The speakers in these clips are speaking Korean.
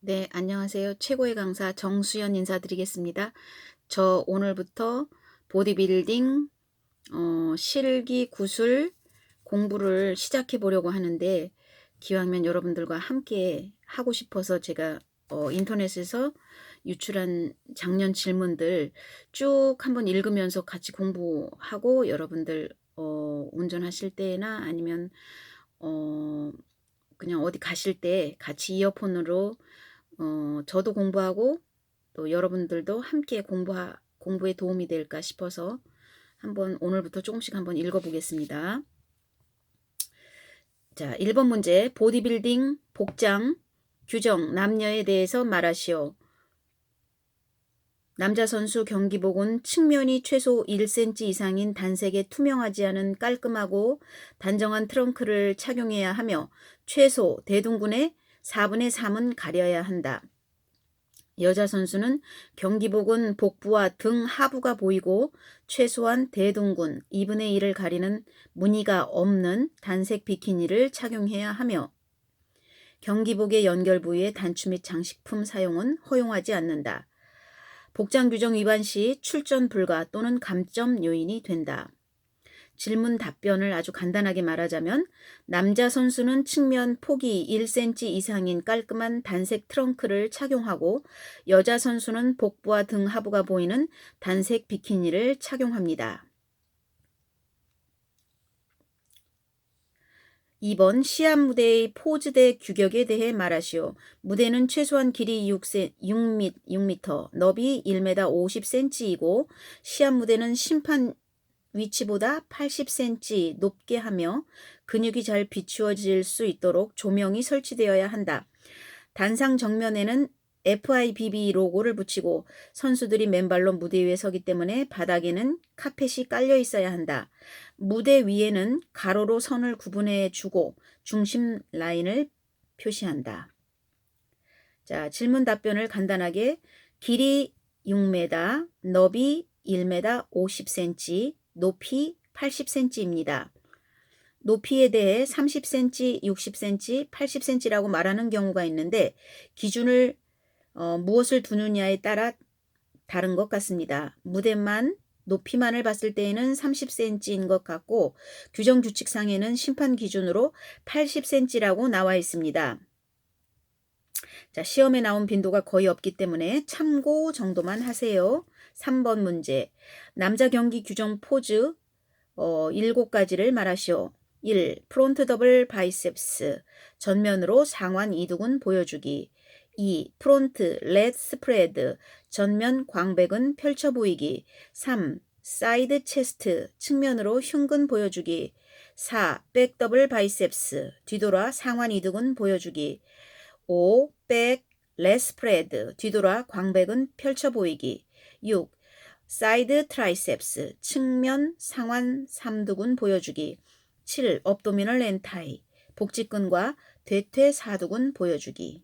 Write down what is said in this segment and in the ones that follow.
네, 안녕하세요. 최고의 강사 정수연 인사드리겠습니다. 저 오늘부터 보디빌딩, 실기 구술 공부를 시작해 보려고 하는데, 기왕이면 여러분들과 함께 하고 싶어서 제가 인터넷에서 유출한 작년 질문들 쭉 한번 읽으면서 같이 공부하고, 여러분들 운전하실 때나 아니면 어, 그냥 어디 가실 때 같이 이어폰으로 저도 공부하고 또 여러분들도 함께 공부에 도움이 될까 싶어서 한번 오늘부터 조금씩 한번 읽어보겠습니다. 자, 1번 문제. 보디빌딩 복장 규정 남녀에 대해서 말하시오. 남자 선수 경기복은 측면이 최소 1cm 이상인 단색의 투명하지 않은 깔끔하고 단정한 트렁크를 착용해야 하며 최소 대둔근의 4분의 3은 가려야 한다. 여자 선수는 경기복은 복부와 등 하부가 보이고 최소한 대둔근 2분의 1을 가리는 무늬가 없는 단색 비키니를 착용해야 하며 경기복의 연결 부위의 단추 및 장식품 사용은 허용하지 않는다. 복장 규정 위반 시 출전 불가 또는 감점 요인이 된다. 질문 답변을 아주 간단하게 말하자면 남자 선수는 측면 폭이 1cm 이상인 깔끔한 단색 트렁크를 착용하고 여자 선수는 복부와 등 하부가 보이는 단색 비키니를 착용합니다. 2번 시합 무대의 포즈대 규격에 대해 말하시오. 무대는 최소한 길이 6m, 너비 1m 50cm이고 시합 무대는 심판 위치보다 80cm 높게 하며 근육이 잘 비추어질 수 있도록 조명이 설치되어야 한다. 단상 정면에는 FIBB 로고를 붙이고 선수들이 맨발로 무대 위에 서기 때문에 바닥에는 카펫이 깔려 있어야 한다. 무대 위에는 가로로 선을 구분해 주고 중심 라인을 표시한다. 자, 질문 답변을 간단하게 길이 6m, 너비 1m 50cm, 높이 80cm입니다. 높이에 대해 30cm, 60cm, 80cm라고 말하는 경우가 있는데 기준을 무엇을 두느냐에 따라 다른 것 같습니다. 무대만 높이만을 봤을 때에는 30cm인 것 같고 규정 규칙상에는 심판 기준으로 80cm라고 나와 있습니다. 자, 시험에 나온 빈도가 거의 없기 때문에 참고 정도만 하세요. 3번 문제. 남자 경기 규정 포즈 7가지를 말하시오. 1. 프론트 더블 바이셉스 전면으로 상완 이두근 보여주기. 2. 프론트 렛 스프레드 전면 광배근 펼쳐 보이기. 3. 사이드 체스트 측면으로 흉근 보여주기. 4. 백 더블 바이셉스 뒤돌아 상완 이두근 보여주기. 5. 백 렛 스프레드 뒤돌아 광배근 펼쳐 보이기. 6. 사이드 트라이셉스 측면 상완 삼두근 보여주기. 7. 업도미널 렌타이 복직근과 대퇴 사두근 보여주기.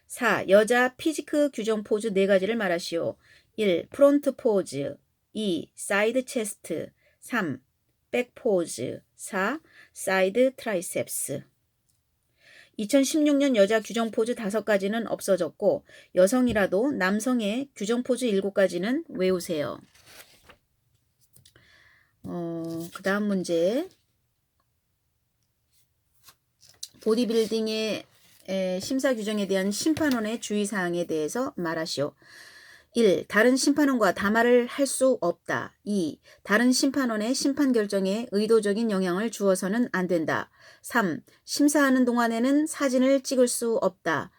4. 여자 피지크 규정 포즈 4가지를 말하시오. 1. 프론트 포즈 2. 사이드 체스트 3. 백 포즈 4. 사이드 트라이셉스 2016년 여자 규정 포즈 5가지는 없어졌고 여성이라도 남성의 규정 포즈 7가지는 외우세요. 그 다음 문제. 보디빌딩의 심사 규정에 대한 심판원의 주의사항에 대해서 말하시오. 1. 다른 심판원과 담화를 할 수 없다. 2. 다른 심판원의 심판 결정에 의도적인 영향을 주어서는 안 된다. 3. 심사하는 동안에는 사진을 찍을 수 없다.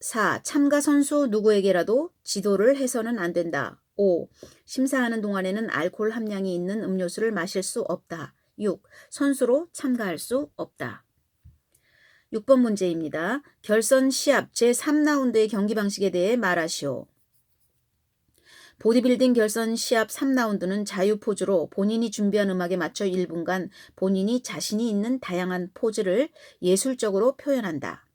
4. 참가 선수 누구에게라도 지도를 해서는 안 된다. 5. 심사하는 동안에는 알코올 함량이 있는 음료수를 마실 수 없다. 6. 선수로 참가할 수 없다. 6번 문제입니다. 결선 시합 제3라운드의 경기 방식에 대해 말하시오. 보디빌딩 결선 시합 3라운드는 자유 포즈로 본인이 준비한 음악에 맞춰 1분간 본인이 자신이 있는 다양한 포즈를 예술적으로 표현한다.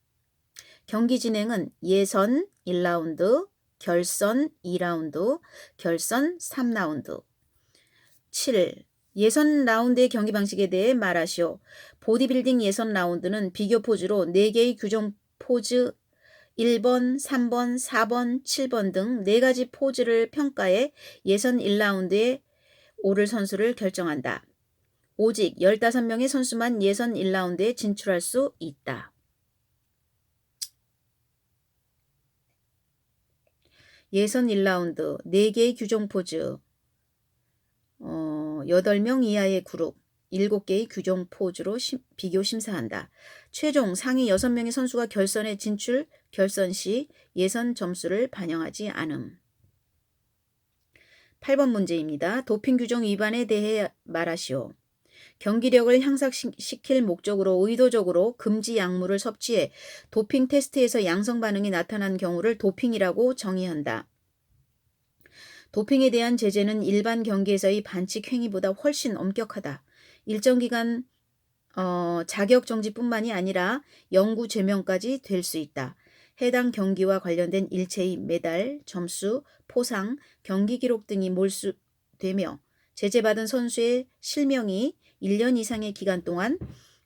경기 진행은 예선 1라운드, 결선 2라운드, 결선 3라운드. 7. 예선 라운드의 경기 방식에 대해 말하시오. 보디빌딩 예선 라운드는 비교 포즈로 4개의 규정 포즈 1번, 3번, 4번, 7번 등 4가지 포즈를 평가해 예선 1라운드에 오를 선수를 결정한다. 오직 15명의 선수만 예선 1라운드에 진출할 수 있다. 예선 1라운드 4개의 규정 포즈, 8명 이하의 그룹, 7개의 규정 포즈로 비교 심사한다. 최종 상위 6명의 선수가 결선에 진출, 결선 시 예선 점수를 반영하지 않음. 8번 문제입니다. 도핑 규정 위반에 대해 말하시오. 경기력을 향상시킬 목적으로 의도적으로 금지 약물을 섭취해 도핑 테스트에서 양성 반응이 나타난 경우를 도핑이라고 정의한다. 도핑에 대한 제재는 일반 경기에서의 반칙 행위보다 훨씬 엄격하다. 일정 기간 자격 정지뿐만이 아니라 영구 제명까지 될 수 있다. 해당 경기와 관련된 일체의 메달, 점수, 포상, 경기 기록 등이 몰수되며 제재받은 선수의 실명이 1년 이상의 기간 동안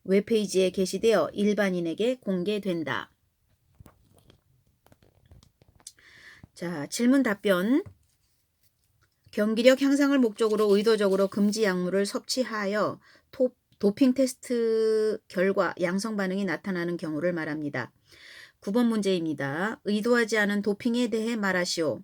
웹페이지에 게시되어 일반인에게 공개된다. 자, 질문 답변. 경기력 향상을 목적으로 의도적으로 금지 약물을 섭취하여 도핑 테스트 결과 양성 반응이 나타나는 경우를 말합니다. 9번 문제입니다. 의도하지 않은 도핑에 대해 말하시오.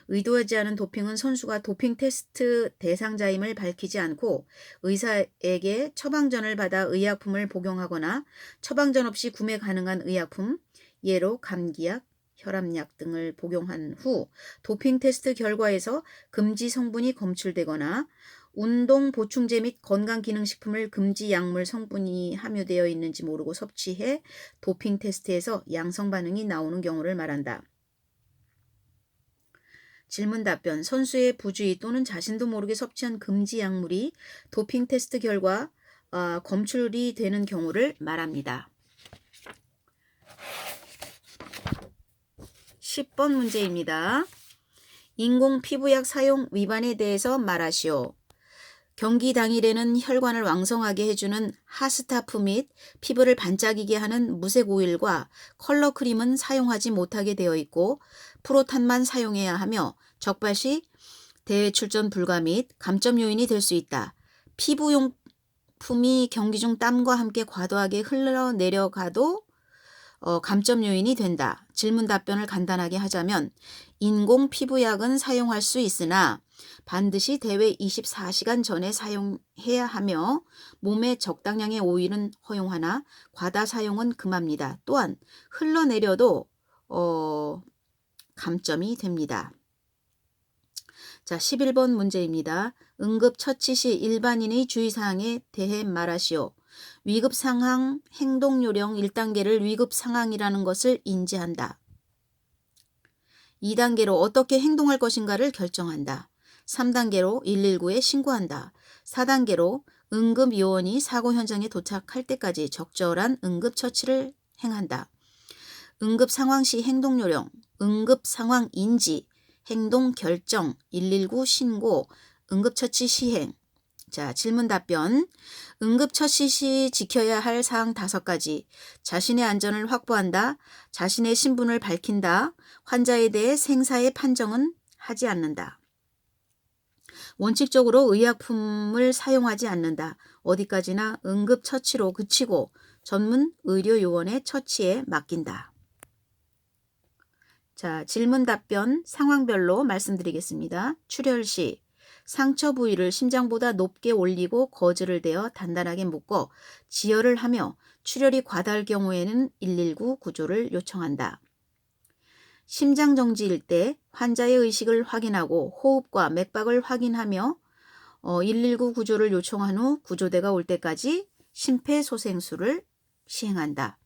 의도하지 않은 도핑은 선수가 도핑 테스트 대상자임을 밝히지 않고 의사에게 처방전을 받아 의약품을 복용하거나 처방전 없이 구매 가능한 의약품, 예로 감기약, 혈압약 등을 복용한 후 도핑 테스트 결과에서 금지 성분이 검출되거나 운동 보충제 및 건강기능식품을 금지 약물 성분이 함유되어 있는지 모르고 섭취해 도핑 테스트에서 양성 반응이 나오는 경우를 말한다. 질문 답변. 선수의 부주의 또는 자신도 모르게 섭취한 금지 약물이 도핑 테스트 결과 검출이 되는 경우를 말합니다. 10번 문제입니다. 인공 피부약 사용 위반에 대해서 말하시오. 경기 당일에는 혈관을 왕성하게 해주는 하스타프 및 피부를 반짝이게 하는 무색 오일과 컬러 크림은 사용하지 못하게 되어 있고 프로탄만 사용해야 하며 적발 시 대회 출전 불가 및 감점 요인이 될 수 있다. 피부용품이 경기 중 땀과 함께 과도하게 흘러내려가도 감점 요인이 된다. 질문 답변을 간단하게 하자면 인공 피부약은 사용할 수 있으나 반드시 대회 24시간 전에 사용해야 하며 몸에 적당량의 오일은 허용하나 과다 사용은 금합니다. 또한 흘러내려도 감점이 됩니다. 자, 11번 문제입니다. 응급처치 시 일반인의 주의사항에 대해 말하시오. 위급상황 행동요령 1단계를 위급상황이라는 것을 인지한다. 2단계로 어떻게 행동할 것인가를 결정한다. 3단계로 119에 신고한다. 4단계로 응급요원이 사고 현장에 도착할 때까지 적절한 응급처치를 행한다. 응급상황 시 행동요령, 응급상황 인지, 행동결정, 119 신고, 응급처치 시행. 자, 질문 답변. 응급처치 시 지켜야 할 사항 5가지. 자신의 안전을 확보한다. 자신의 신분을 밝힌다. 환자에 대해 생사의 판정은 하지 않는다. 원칙적으로 의약품을 사용하지 않는다. 어디까지나 응급처치로 그치고 전문 의료요원의 처치에 맡긴다. 자, 질문 답변 상황별로 말씀드리겠습니다. 출혈 시 상처 부위를 심장보다 높게 올리고 거즈를 대어 단단하게 묶어 지혈을 하며 출혈이 과다할 경우에는 119 구조를 요청한다. 심장 정지일 때 환자의 의식을 확인하고 호흡과 맥박을 확인하며 119 구조를 요청한 후 구조대가 올 때까지 심폐소생술을 시행한다.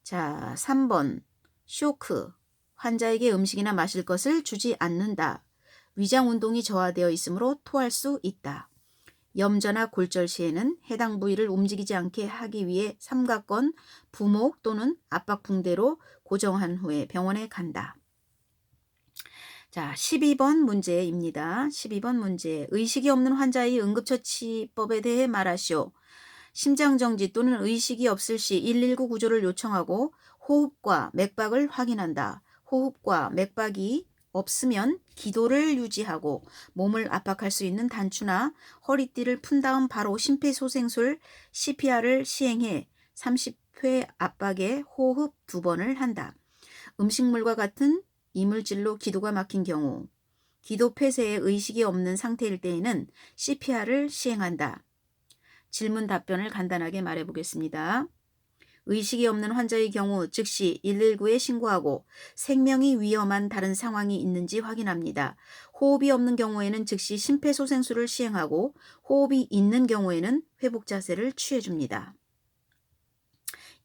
자, 3번 쇼크. 환자에게 음식이나 마실 것을 주지 않는다. 위장 운동이 저하되어 있으므로 토할 수 있다. 염좌나 골절 시에는 해당 부위를 움직이지 않게 하기 위해 삼각건, 부목 또는 압박 붕대로 고정한 후에 병원에 간다. 자, 12번 문제입니다. 12번 문제. 의식이 없는 환자의 응급처치법에 대해 말하시오. 심장정지 또는 의식이 없을 시 119 구조를 요청하고 호흡과 맥박을 확인한다. 호흡과 맥박이 없으면 기도를 유지하고 몸을 압박할 수 있는 단추나 허리띠를 푼 다음 바로 심폐소생술 CPR을 시행해 30회 압박에 호흡 2번을 한다. 음식물과 같은 이물질로 기도가 막힌 경우, 기도 폐쇄에 의식이 없는 상태일 때에는 CPR을 시행한다. 질문 답변을 간단하게 말해 보겠습니다. 의식이 없는 환자의 경우 즉시 119에 신고하고 생명이 위험한 다른 상황이 있는지 확인합니다. 호흡이 없는 경우에는 즉시 심폐소생술을 시행하고 호흡이 있는 경우에는 회복 자세를 취해줍니다.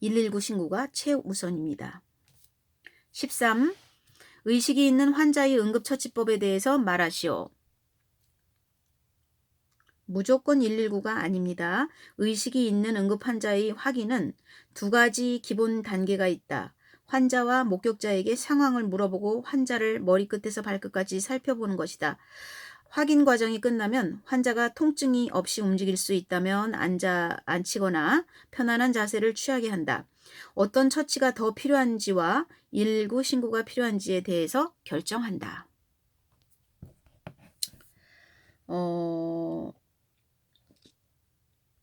119 신고가 최우선입니다. 13. 의식이 있는 환자의 응급처치법에 대해서 말하시오. 무조건 119가 아닙니다. 의식이 있는 응급 환자의 확인은 2가지 기본 단계가 있다. 환자와 목격자에게 상황을 물어보고 환자를 머리끝에서 발끝까지 살펴보는 것이다. 확인 과정이 끝나면 환자가 통증이 없이 움직일 수 있다면 앉히거나 편안한 자세를 취하게 한다. 어떤 처치가 더 필요한지와 119 신고가 필요한지에 대해서 결정한다.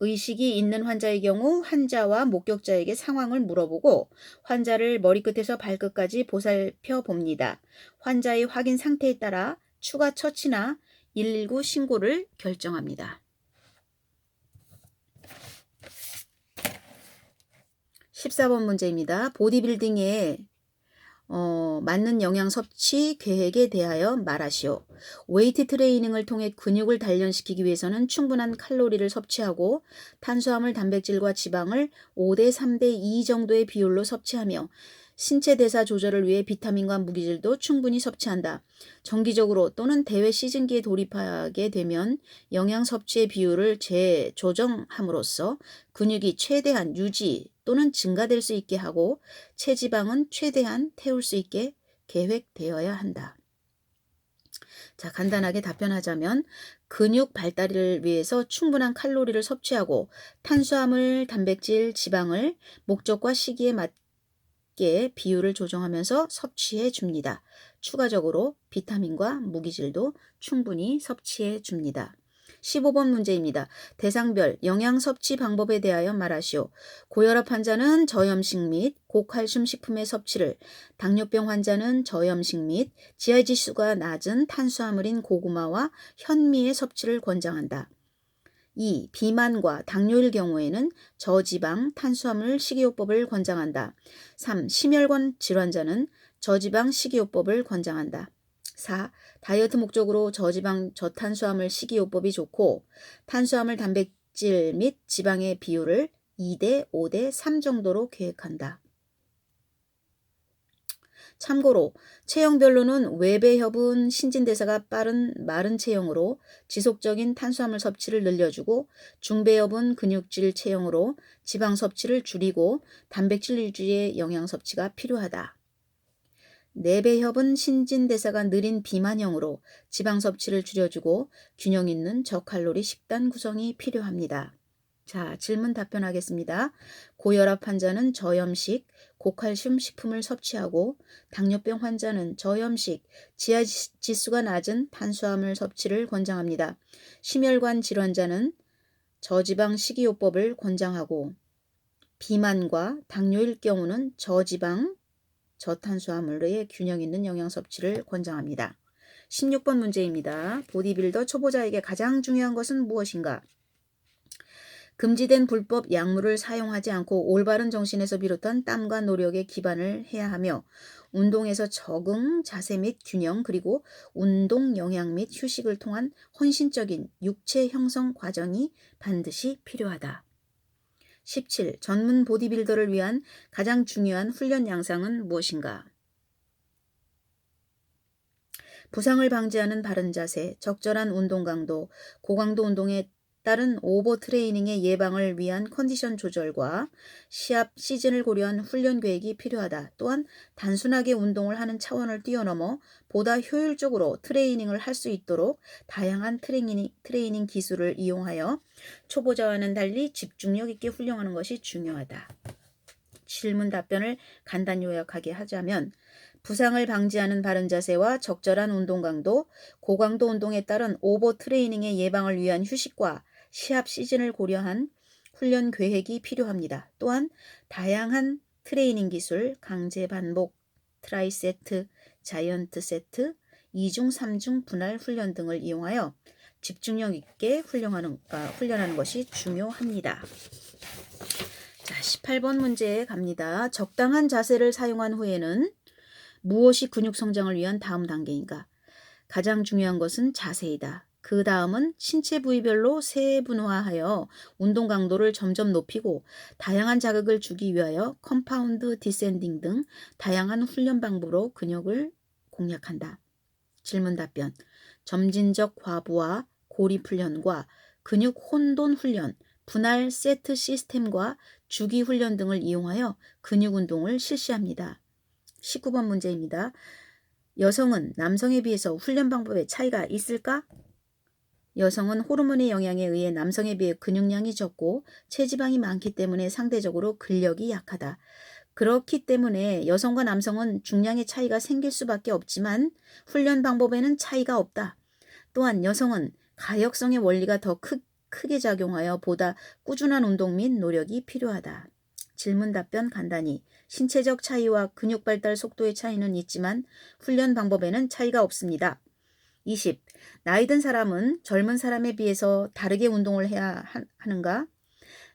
의식이 있는 환자의 경우 환자와 목격자에게 상황을 물어보고 환자를 머리끝에서 발끝까지 보살펴 봅니다. 환자의 확인 상태에 따라 추가 처치나 119 신고를 결정합니다. 14번 문제입니다. 보디빌딩에 맞는 영양 섭취 계획에 대하여 말하시오. 웨이트 트레이닝을 통해 근육을 단련시키기 위해서는 충분한 칼로리를 섭취하고 탄수화물, 단백질과 지방을 5대 3대 2 정도의 비율로 섭취하며 신체 대사 조절을 위해 비타민과 무기질도 충분히 섭취한다. 정기적으로 또는 대회 시즌기에 돌입하게 되면 영양 섭취의 비율을 재조정함으로써 근육이 최대한 유지 또는 증가될 수 있게 하고 체지방은 최대한 태울 수 있게 계획되어야 한다. 자, 간단하게 답변하자면 근육 발달을 위해서 충분한 칼로리를 섭취하고 탄수화물, 단백질, 지방을 목적과 시기에 맞게 비율을 조정하면서 섭취해 줍니다. 추가적으로 비타민과 무기질도 충분히 섭취해 줍니다. 15번 문제입니다. 대상별 영양 섭취 방법에 대하여 말하시오. 고혈압 환자는 저염식 및 고칼슘 식품의 섭취를, 당뇨병 환자는 저염식 및 지하지수가 낮은 탄수화물인 고구마와 현미의 섭취를 권장한다. 2. 비만과 당뇨일 경우에는 저지방, 탄수화물 식이요법을 권장한다. 3. 심혈관 질환자는 저지방 식이요법을 권장한다. 4. 다이어트 목적으로 저지방, 저탄수화물 식이요법이 좋고 탄수화물, 단백질 및 지방의 비율을 2대 5대 3 정도로 계획한다. 참고로 체형별로는 외배협은 신진대사가 빠른 마른 체형으로 지속적인 탄수화물 섭취를 늘려주고 중배협은 근육질 체형으로 지방 섭취를 줄이고 단백질 위주의 영양 섭취가 필요하다. 내배협은 신진대사가 느린 비만형으로 지방 섭취를 줄여주고 균형 있는 저칼로리 식단 구성이 필요합니다. 자, 질문 답변하겠습니다. 고혈압 환자는 저염식, 고칼슘 식품을 섭취하고 당뇨병 환자는 저염식, 지하지수가 낮은 탄수화물 섭취를 권장합니다. 심혈관 질환자는 저지방 식이요법을 권장하고 비만과 당뇨일 경우는 저지방, 저탄수화물의 균형 있는 영양 섭취를 권장합니다. 16번 문제입니다. 보디빌더 초보자에게 가장 중요한 것은 무엇인가? 금지된 불법 약물을 사용하지 않고 올바른 정신에서 비롯한 땀과 노력에 기반을 해야 하며 운동에서 적응, 자세 및 균형 그리고 운동 영양 및 휴식을 통한 헌신적인 육체 형성 과정이 반드시 필요하다. 17. 전문 보디빌더를 위한 가장 중요한 훈련 양상은 무엇인가? 부상을 방지하는 바른 자세, 적절한 운동 강도, 고강도 운동에 따른 오버 트레이닝의 예방을 위한 컨디션 조절과 시합 시즌을 고려한 훈련 계획이 필요하다. 또한 단순하게 운동을 하는 차원을 뛰어넘어 보다 효율적으로 트레이닝을 할 수 있도록 다양한 트레이닝 기술을 이용하여 초보자와는 달리 집중력 있게 훈련하는 것이 중요하다. 질문 답변을 간단히 요약하게 하자면 부상을 방지하는 바른 자세와 적절한 운동 강도, 고강도 운동에 따른 오버 트레이닝의 예방을 위한 휴식과 시합 시즌을 고려한 훈련 계획이 필요합니다. 또한 다양한 트레이닝 기술, 강제 반복, 트라이 세트, 자이언트 세트, 2중, 3중 분할 훈련 등을 이용하여 집중력 있게 훈련하는 것이 중요합니다. 자, 18번 문제 갑니다. 적당한 자세를 사용한 후에는 무엇이 근육 성장을 위한 다음 단계인가? 가장 중요한 것은 자세이다. 그 다음은 신체 부위별로 세분화하여 운동 강도를 점점 높이고 다양한 자극을 주기 위하여 컴파운드 디센딩 등 다양한 훈련 방법으로 근육을 공략한다. 질문 답변. 점진적 과부하, 고립 훈련과 근육 혼돈 훈련, 분할 세트 시스템과 주기 훈련 등을 이용하여 근육 운동을 실시합니다. 19번 문제입니다. 여성은 남성에 비해서 훈련 방법에 차이가 있을까? 여성은 호르몬의 영향에 의해 남성에 비해 근육량이 적고 체지방이 많기 때문에 상대적으로 근력이 약하다. 그렇기 때문에 여성과 남성은 중량의 차이가 생길 수밖에 없지만 훈련 방법에는 차이가 없다. 또한 여성은 가역성의 원리가 더 크게 작용하여 보다 꾸준한 운동 및 노력이 필요하다. 질문 답변 간단히. 신체적 차이와 근육 발달 속도의 차이는 있지만 훈련 방법에는 차이가 없습니다. 20. 나이 든 사람은 젊은 사람에 비해서 다르게 운동을 해야 하는가?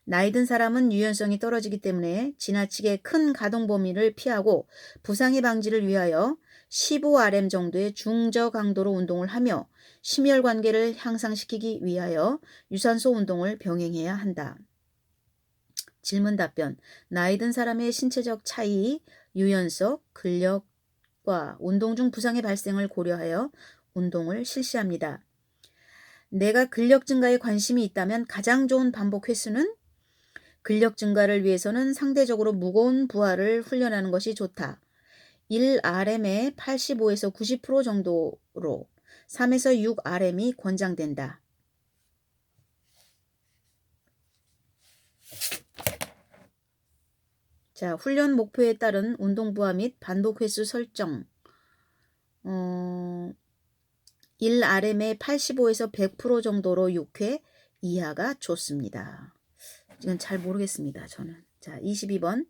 나이 든 사람은 유연성이 떨어지기 때문에 지나치게 큰 가동 범위를 피하고 부상의 방지를 위하여 15RM 정도의 중저 강도로 운동을 하며 심혈관계를 향상시키기 위하여 유산소 운동을 병행해야 한다. 질문 답변. 나이 든 사람의 신체적 차이, 유연성, 근력과 운동 중 부상의 발생을 고려하여 운동을 실시합니다. 내가 근력 증가에 관심이 있다면 가장 좋은 반복 횟수는? 근력 증가를 위해서는 상대적으로 무거운 부하를 훈련하는 것이 좋다. 1RM의 85에서 90% 정도로 3에서 6RM이 권장된다. 자, 훈련 목표에 따른 운동 부하 및 반복 횟수 설정. 1RM의 85에서 100% 정도로 6회 이하가 좋습니다. 이건 잘 모르겠습니다. 저는. 자, 22번.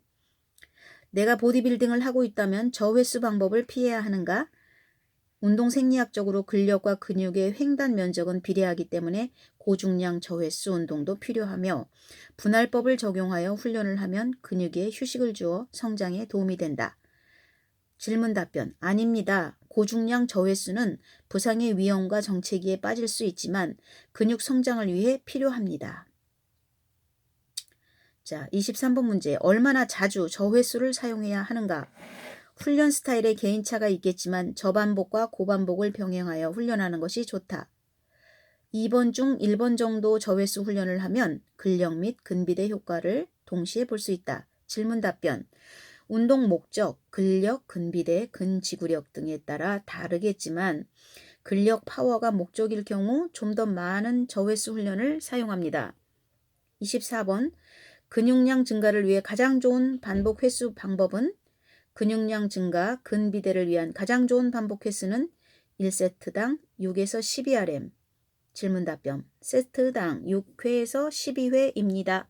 내가 보디빌딩을 하고 있다면 저횟수 방법을 피해야 하는가? 운동 생리학적으로 근력과 근육의 횡단 면적은 비례하기 때문에 고중량 저횟수 운동도 필요하며 분할법을 적용하여 훈련을 하면 근육에 휴식을 주어 성장에 도움이 된다. 질문 답변. 아닙니다. 고중량 저횟수는 부상의 위험과 정체기에 빠질 수 있지만 근육 성장을 위해 필요합니다. 자, 23번 문제. 얼마나 자주 저횟수를 사용해야 하는가? 훈련 스타일에 개인차가 있겠지만 저반복과 고반복을 병행하여 훈련하는 것이 좋다. 2번 중 1번 정도 저횟수 훈련을 하면 근력 및 근비대 효과를 동시에 볼 수 있다. 질문 답변. 운동 목적, 근력, 근비대, 근지구력 등에 따라 다르겠지만 근력 파워가 목적일 경우 좀 더 많은 저횟수 훈련을 사용합니다. 24번. 근육량 증가를 위해 가장 좋은 반복 횟수 방법은? 근육량 증가, 근비대를 위한 가장 좋은 반복 횟수는 1세트당 6에서 12RM. 질문 답변. 세트당 6회에서 12회입니다.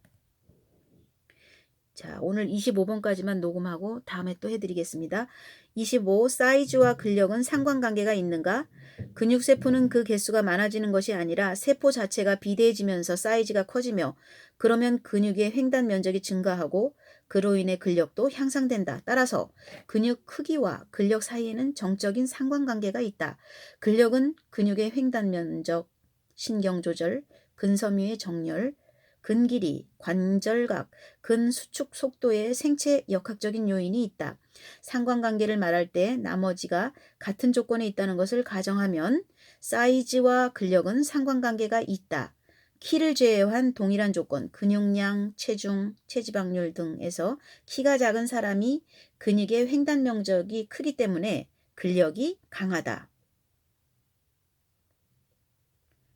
자, 오늘 25번까지만 녹음하고 다음에 또 해드리겠습니다. 25. 사이즈와 근력은 상관관계가 있는가? 근육세포는 그 개수가 많아지는 것이 아니라 세포 자체가 비대해지면서 사이즈가 커지며 그러면 근육의 횡단 면적이 증가하고 그로 인해 근력도 향상된다. 따라서 근육 크기와 근력 사이에는 정적인 상관관계가 있다. 근력은 근육의 횡단 면적, 신경조절, 근섬유의 정렬, 근길이, 관절각, 근수축 속도에 생체 역학적인 요인이 있다. 상관관계를 말할 때 나머지가 같은 조건에 있다는 것을 가정하면 사이즈와 근력은 상관관계가 있다. 키를 제외한 동일한 조건, 근육량, 체중, 체지방률 등에서 키가 작은 사람이 근육의 횡단 면적이 크기 때문에 근력이 강하다.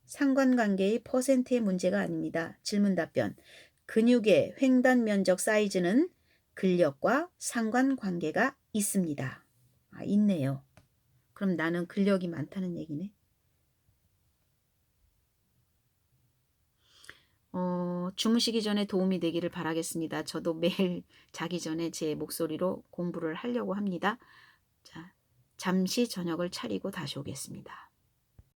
상관관계의 퍼센트의 문제가 아닙니다. 질문 답변. 근육의 횡단 면적 사이즈는 근력과 상관관계가 있습니다. 아, 있네요. 그럼 나는 근력이 많다는 얘기네. 주무시기 전에 도움이 되기를 바라겠습니다. 저도 매일 자기 전에 제 목소리로 공부를 하려고 합니다. 자, 잠시 저녁을 차리고 다시 오겠습니다.